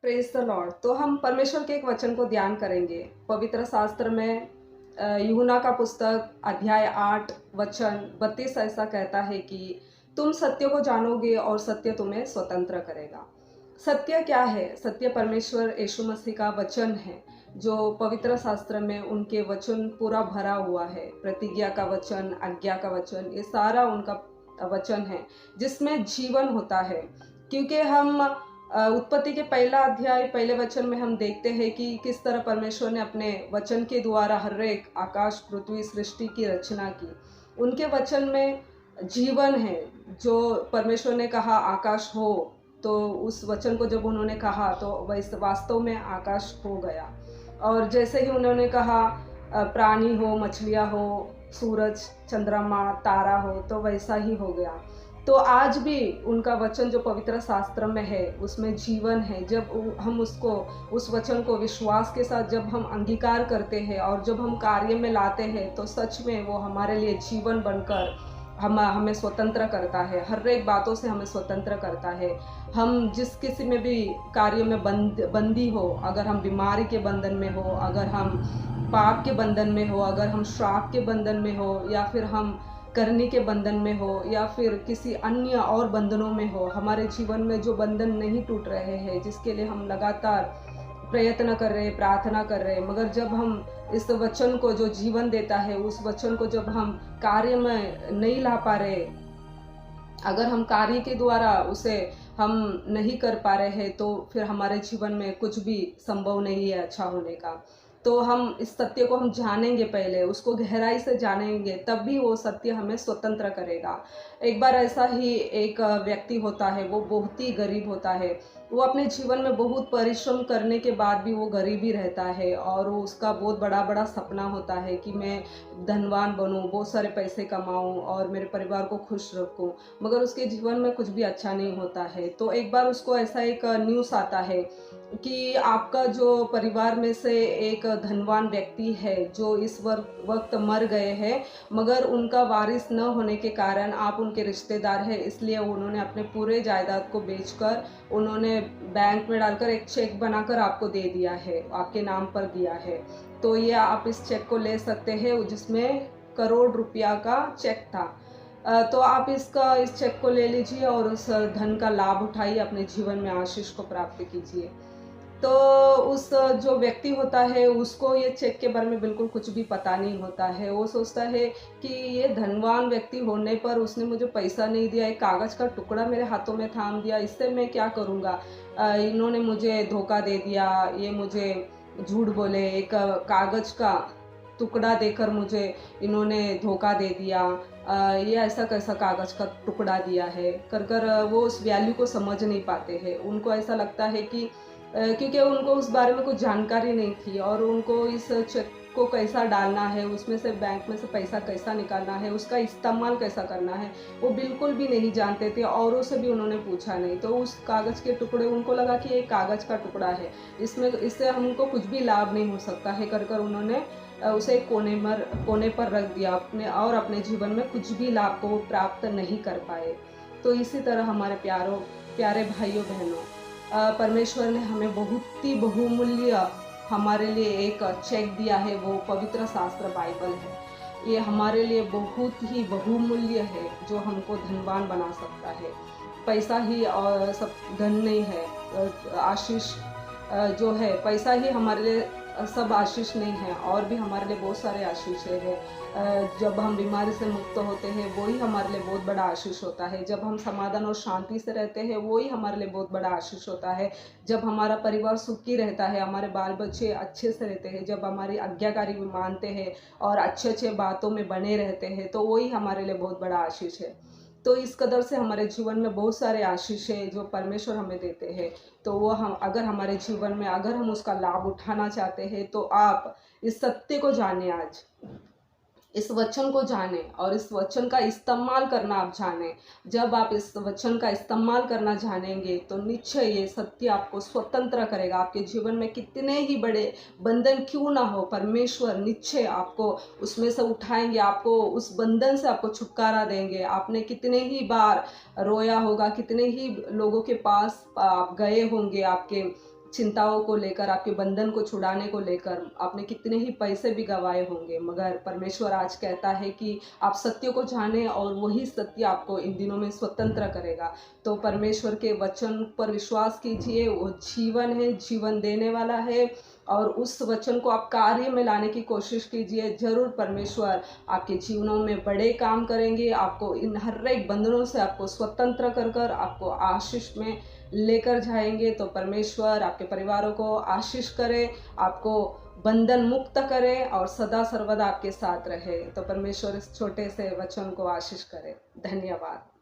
Praise the Lord. तो हम परमेश्वर के एक वचन को ध्यान करेंगे। पवित्र शास्त्र में यूहन्ना का पुस्तक अध्याय 8 वचन 32 ऐसा कहता है कि तुम सत्य को जानोगे और सत्य तुम्हें स्वतंत्र करेगा। सत्य क्या है? सत्य परमेश्वर यीशु मसीह का वचन है, जो पवित्र शास्त्र में उनके वचन पूरा भरा हुआ है। प्रतिज्ञा का वचन, आज्ञा का वचन, ये सारा उनका वचन है जिसमें जीवन होता है। क्योंकि हम उत्पत्ति के पहला अध्याय पहले वचन में हम देखते हैं कि किस तरह परमेश्वर ने अपने वचन के द्वारा हर एक आकाश पृथ्वी सृष्टि की रचना की। उनके वचन में जीवन है। जो परमेश्वर ने कहा आकाश हो, तो उस वचन को जब उन्होंने कहा तो वैसे वास्तव में आकाश हो गया। और जैसे ही उन्होंने कहा प्राणी हो, मछलियाँ हो, सूरज, चंद्रमा, तारा हो, तो वैसा ही हो गया। तो आज भी उनका वचन जो पवित्र शास्त्र में है उसमें जीवन है। जब हम उसको, उस वचन को विश्वास के साथ जब हम अंगीकार करते हैं और जब हम कार्य में लाते हैं, तो सच में वो हमारे लिए जीवन बनकर हमें स्वतंत्र करता है। हर एक बातों से हमें स्वतंत्र करता है। हम जिस किसी में भी कार्य में बंदी हो, अगर हम बीमारी के बंधन में हो, अगर हम पाप के बंधन में हो, अगर हम श्राप के बंधन में हो, या फिर हम करने के बंधन में हो, या फिर किसी अन्य और बंधनों में हो, हमारे जीवन में जो बंधन नहीं टूट रहे हैं, जिसके लिए हम लगातार प्रयत्न कर रहे, प्रार्थना कर रहे, मगर जब हम इस वचन को जो जीवन देता है, उस वचन को जब हम कार्य में नहीं ला पा रहे, अगर हम कार्य के द्वारा उसे हम नहीं कर पा रहे हैं, तो फिर हमारे जीवन में कुछ भी संभव नहीं है अच्छा होने का। तो हम इस सत्य को हम जानेंगे, पहले उसको गहराई से जानेंगे, तब भी वो सत्य हमें स्वतंत्र करेगा। एक बार ऐसा ही एक व्यक्ति होता है, वो बहुत ही गरीब होता है। वो अपने जीवन में बहुत परिश्रम करने के बाद भी वो गरीब ही रहता है, और वो उसका बहुत बड़ा बड़ा सपना होता है कि मैं धनवान बनूं, बहुत सारे पैसे कमाऊं और मेरे परिवार को खुश रखूं। मगर उसके जीवन में कुछ भी अच्छा नहीं होता है। तो एक बार उसको ऐसा एक न्यूज़ आता है कि आपका जो परिवार में से एक धनवान व्यक्ति है जो इस वक्त मर गए हैं, मगर उनका वारिस न होने के कारण आप उनके रिश्तेदार हैं, इसलिए उन्होंने अपने पूरे जायदाद को बेचकर उन्होंने बैंक में डालकर एक चेक बनाकर आपको दे दिया है, आपके नाम पर दिया है। तो ये आप इस चेक को ले सकते हैं, जिसमें करोड़ रुपया का चेक था। तो आप इस चेक को ले लीजिए और उस धन का लाभ उठाइए, अपने जीवन में आशीष को प्राप्त कीजिए। तो उस जो व्यक्ति होता है उसको ये चेक के बारे में बिल्कुल कुछ भी पता नहीं होता है। वो सोचता है कि ये धनवान व्यक्ति होने पर उसने मुझे पैसा नहीं दिया, एक कागज़ का टुकड़ा मेरे हाथों में थाम दिया, इससे मैं क्या करूँगा। इन्होंने मुझे धोखा दे दिया, ये मुझे झूठ बोले, एक कागज़ का टुकड़ा देकर मुझे इन्होंने धोखा दे दिया। ये ऐसा कैसा कागज़ का टुकड़ा दिया है कर कर वो उस वैल्यू को समझ नहीं पाते हैं। उनको ऐसा लगता है कि क्योंकि उनको उस बारे में कुछ जानकारी नहीं थी, और उनको इस चेक को कैसा डालना है, उसमें से बैंक में से पैसा कैसा निकालना है, उसका इस्तेमाल कैसा करना है, वो बिल्कुल भी नहीं जानते थे। औरों से भी उन्होंने पूछा नहीं। तो उस कागज़ के टुकड़े, उनको लगा कि ये कागज़ का टुकड़ा है, इससे हमको कुछ भी लाभ नहीं हो सकता है कर कर उन्होंने उसे कोने पर रख दिया अपने, और अपने जीवन में कुछ भी लाभ को प्राप्त नहीं कर पाए। तो इसी तरह हमारे प्यारे भाइयों बहनों, परमेश्वर ने हमें बहुत ही बहुमूल्य हमारे लिए एक चेक दिया है, वो पवित्र शास्त्र बाइबल है। ये हमारे लिए बहुत ही बहुमूल्य है, जो हमको धनवान बना सकता है। पैसा ही और सब धन नहीं है। आशीष जो है, पैसा ही हमारे लिए सब आशीष नहीं है, और भी हमारे लिए बहुत सारे आशीष है। जब हम बीमारी से मुक्त होते हैं, वही हमारे लिए बहुत बड़ा आशीष होता है। जब हम समाधान और शांति से रहते हैं, वही हमारे लिए बहुत बड़ा आशीष होता है। जब हमारा परिवार सुखी रहता है, हमारे बाल बच्चे अच्छे से रहते हैं, जब हमारी आज्ञाकारी भी मानते हैं और अच्छे अच्छे बातों में बने रहते हैं, तो वही हमारे लिए बहुत बड़ा आशीष है। तो इस कदर से हमारे जीवन में बहुत सारे आशीष है जो परमेश्वर हमें देते हैं। तो वो हम, अगर हमारे जीवन में अगर हम उसका लाभ उठाना चाहते हैं, तो आप इस सत्य को जाने, आज इस वचन को जाने और इस वचन का इस्तेमाल करना आप जाने। जब आप इस वचन का इस्तेमाल करना जानेंगे, तो निश्चय ये सत्य आपको स्वतंत्र करेगा। आपके जीवन में कितने ही बड़े बंधन क्यों ना हो, परमेश्वर निश्चय आपको उसमें से उठाएंगे, आपको उस बंधन से आपको छुटकारा देंगे। आपने कितने ही बार रोया होगा, कितने ही लोगों के पास आप गए होंगे, आपके चिंताओं को लेकर, आपके बंधन को छुड़ाने को लेकर आपने कितने ही पैसे भी गंवाए होंगे, मगर परमेश्वर आज कहता है कि आप सत्य को जानें और वही सत्य आपको इन दिनों में स्वतंत्र करेगा। तो परमेश्वर के वचन पर विश्वास कीजिए, वो जीवन है, जीवन देने वाला है, और उस वचन को आप कार्य में लाने की कोशिश कीजिए। जरूर परमेश्वर आपके जीवनों में बड़े काम करेंगे, आपको इन हर एक बंधनों से आपको स्वतंत्र कर कर आपको आशीष में लेकर जाएंगे। तो परमेश्वर आपके परिवारों को आशीष करे, आपको बंधन मुक्त करे और सदा सर्वदा आपके साथ रहे। तो परमेश्वर इस छोटे से वचन को आशीष करे। धन्यवाद।